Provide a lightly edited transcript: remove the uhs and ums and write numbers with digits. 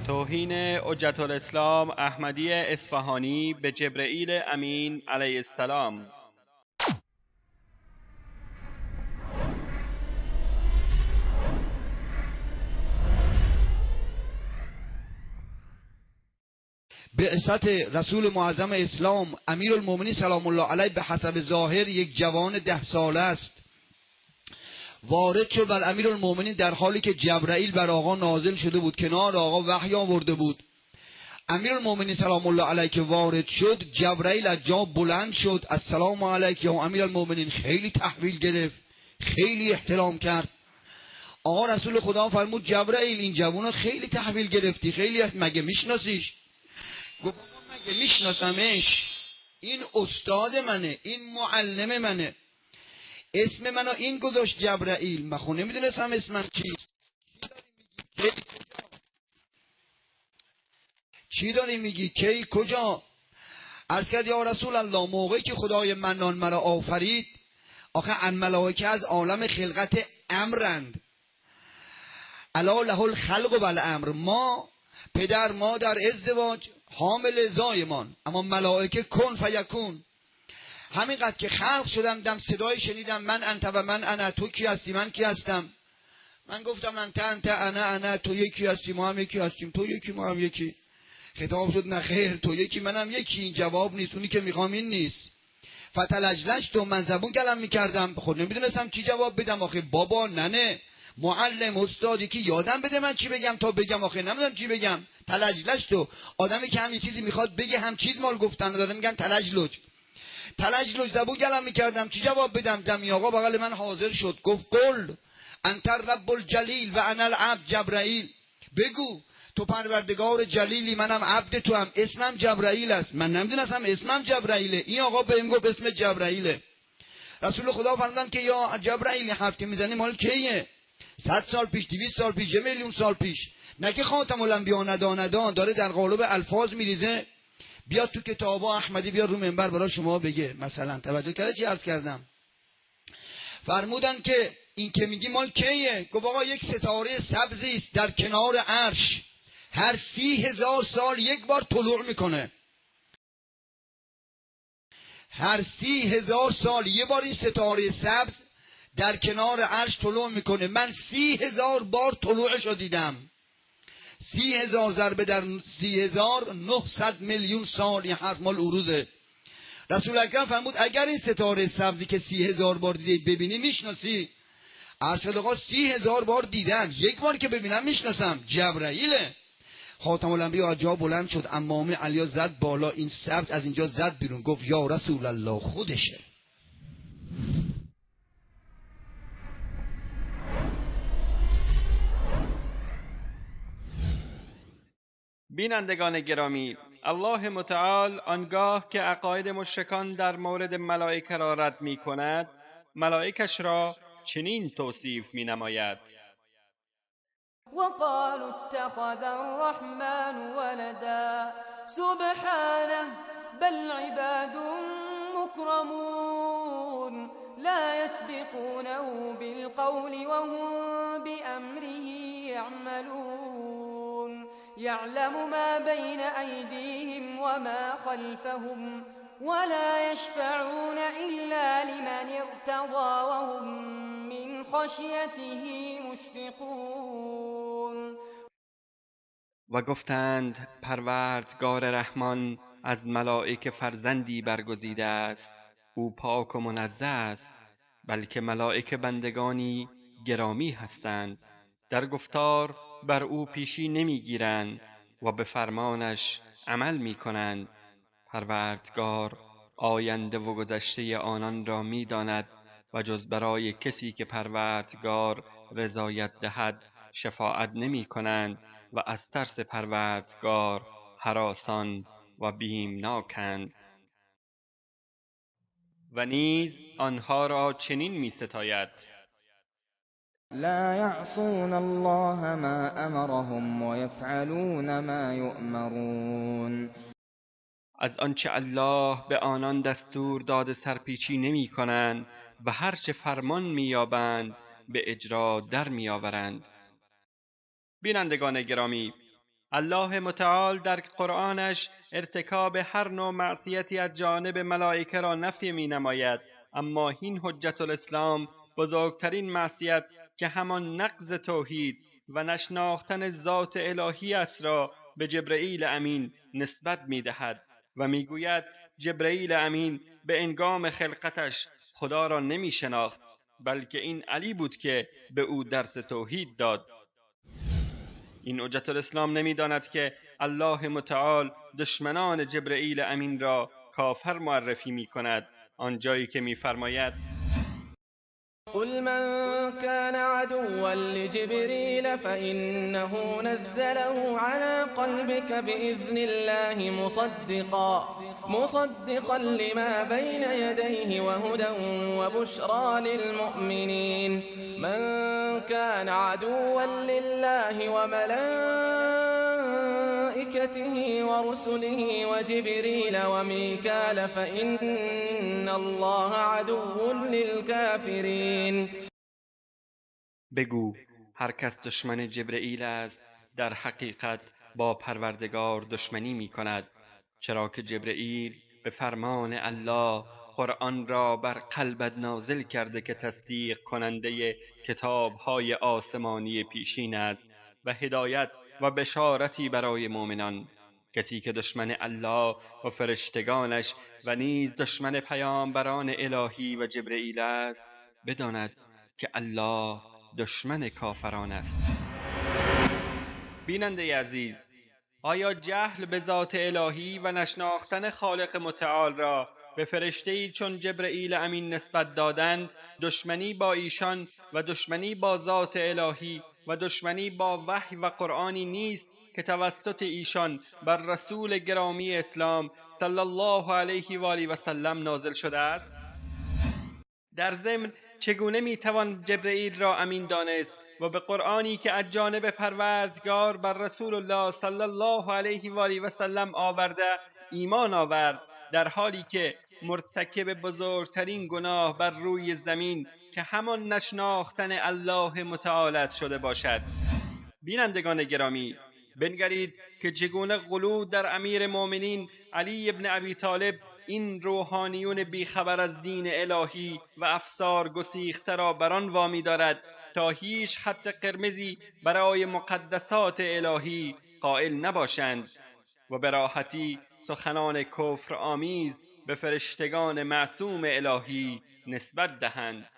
توهین حجت الاسلام احمدی اصفهانی به جبرئیل امین علیه السلام. بعثت رسول معظم اسلام امیرالمومنین سلام الله علیه به حسب ظاهر یک جوان 10 ساله است. وارد شد بر امیرالمومنین در حالی که جبرئیل بر آقا نازل شده بود، کنار آقا وحی آورده بود. امیرالمومنین سلام الله علیه که وارد شد، جبرئیل از جا بلند شد، السلام علیک یا امیرالمومنین، خیلی تحویل گرفت، خیلی احترام کرد. آقا رسول خدا فرمود جبرئیل این جوانو خیلی تحویل گرفتی، خیلی مگه میشناسیش؟ گفت مگه میشناسمش؟ این استاد منه، این معلم منه، اسم منو این گذاشت جبرئیل، من خود نمیدونستم اسمم چیست. چی داری میگی؟ کی کجا؟ عرض کرد یا رسول الله موقعی که خدای منان مرا آفرید، آخه ان ملائکه از عالم خلقت امرند، الا له الخلق و الامر. ما پدر مادر ازدواج حامل زایمان، اما ملائکه کن فیکون. همینقدر که خلق شدم دم صدای شنیدم من انت و من انا، تو کی هستی من کی هستم. من گفتم انت انا تو یکی هستی ما هم یکی هستیم، تو یکی ما هم یکی. خطاب شد نه خیر تو یکی منم یکی. این جواب نیست، اونی که میخوام این نیست. فتلجلجت، من زبون گلم میکردم، خود نمیدونستم چی جواب بدم. آخه بابا ننه معلم استادی که یادم بده من چی بگم تا بگم، آخه نمیدونم چی بگم. تلجلجت، آدمی که هم یه چیزی میخواد بگه هم چیز مال گفتن داره، میگن تلجلج. زبون گلم میکردم چی جواب بدم. دمی آقا بغل من حاضر شد، گفت قل انت رب الجلیل و انا العبد جبرئیل، بگو تو پروردگار جلیلی منم عبد تو هم، اسمم جبرئیل است. من نمیدونستم اسمم جبرئیله، این آقا بهم گفت اسم جبرئیله. رسول خدا فرمودن که یا جبرئیل حرف که میزنی مال کیه؟ 100 سال پیش، 200 سال پیش، 1 میلیون سال پیش. نه که خاتم الانبیا ندان داره در قالب الفاظ میریزه. بیاد تو کتابا احمدی بیاد رو منبر برای شما بگه. مثلا توجه کرده چی عرض کردم؟ فرمودن که این که میگی مال کیه؟ گفت آقا یک ستاره سبزی است در کنار عرش، هر 30,000 سال یک بار طلوع میکنه. هر 30,000 سال یه بار این ستاره سبز در کنار عرش طلوع میکنه. من 30,000 بار طلوعش رو دیدم. 30,000 ضربه در 30,000 900 میلیون سال. این حرف مال عروضه. رسول اکرم فرمود اگر این ستاره سبزی که 30,000 بار دیده ببینی میشناسی؟ ارشد آقا 30,000 بار دیدن، یک بار که ببینم میشناسم، جبرئیله. خاتم الانبیا از جا بلند شد، امامه علیا زد بالا، این سبز از اینجا زد بیرون، گفت یا رسول الله خودشه. بینندگان گرامی، الله متعال آنگاه که عقاید مشرکان در مورد ملائکه را رد می کند، ملائکش را چنین توصیف می نماید: وقالوا اتخذ الرحمن ولدا سبحانه بل عباد مكرمون لا يسبقونه بالقول وهم بأمره يعملون يعلم ما بين أيديهم وما خلفهم ولا يشفعون إلا لمن ارتضى وهم من خشيته مشفقون. و گفتند پروردگار رحمان از ملائکه فرزندی برگزیده است، او پاک و منزه است، بلکه ملائکه بندگانی گرامی هستند، در گفتار بر او پیشی نمیگیرند و به فرمانش عمل میکنند. پروردگار آینده و گذشته آنان را میداند و جز برای کسی که پروردگار رضایت دهد شفاعت نمی کنند و از ترس پروردگار هراسان و بیمناکند. و نیز آنها را چنین می ستاید: لا يعصون الله ما امرهم ويفعلون ما يؤمرون. از آنچه الله به آنان دستور داده سرپیچی نمی کنند و هرچه فرمان می‌یابند به اجرا در می‌آورند. بینندگان گرامی، الله متعال در قرآنش ارتکاب هر نوع معصیتی از جانب ملائکه را نفی می نماید، اما این حجت الاسلام بزرگترین معصیت که همان نقض توحید و نشناختن ذات الهی است را به جبرئیل امین نسبت می دهد و می گوید جبرئیل امین به انگام خلقتش خدا را نمی شناخت، بلکه این علی بود که به او درس توحید داد. این حجت الاسلام نمی‌داند که الله متعال دشمنان جبرئیل امین را کافر معرفی می‌کند، آنجایی که می‌فرماید قل من كان عدوا لجبريل فإنه نزله على قلبك بإذن الله مصدقا لما بين يديه وهدى وبشرى للمؤمنين من كان عدوا لله وملائكته ورسله وجبريل وميكال فإن الله عدو للكافرين. بگو هر کس دشمن جبرئیل است در حقیقت با پروردگار دشمنی می کند، چرا که جبرئیل به فرمان الله قرآن را بر قلبت نازل کرده که تصدیق کننده کتاب‌های آسمانی پیشین است و هدایت و بشارتی برای مؤمنان. کسی که دشمن الله و فرشتگانش و نیز دشمن پیامبران الهی و جبرئیل است، بداند که الله دشمن کافران است. بیننده عزیز، آیا جهل به ذات الهی و نشناختن خالق متعال را به فرشته‌ای چون جبرئیل امین نسبت دادن دشمنی با ایشان و دشمنی با ذات الهی و دشمنی با وحی و قرآنی نیست که توسط ایشان بر رسول گرامی اسلام صلی الله علیه و آله و سلم نازل شده است؟ در ضمن چگونه میتوان جبرئیل را امین دانست و به قرآنی که از جانب پروردگار بر رسول الله صلی الله علیه و آله و سلم آورده ایمان آورد، در حالی که مرتکب بزرگترین گناه بر روی زمین که همان نشناختن الله متعال شده باشد؟ بینندگان گرامی، بنگرید که چگونه غلو در امیر مومنین علی ابن ابی طالب این روحانیون بیخبر از دین الهی و افسار گسیخته را بران وامی دارد تا هیچ خط قرمزی برای مقدسات الهی قائل نباشند و به راحتی سخنان کفر آمیز به فرشتگان معصوم الهی نسبت دهند.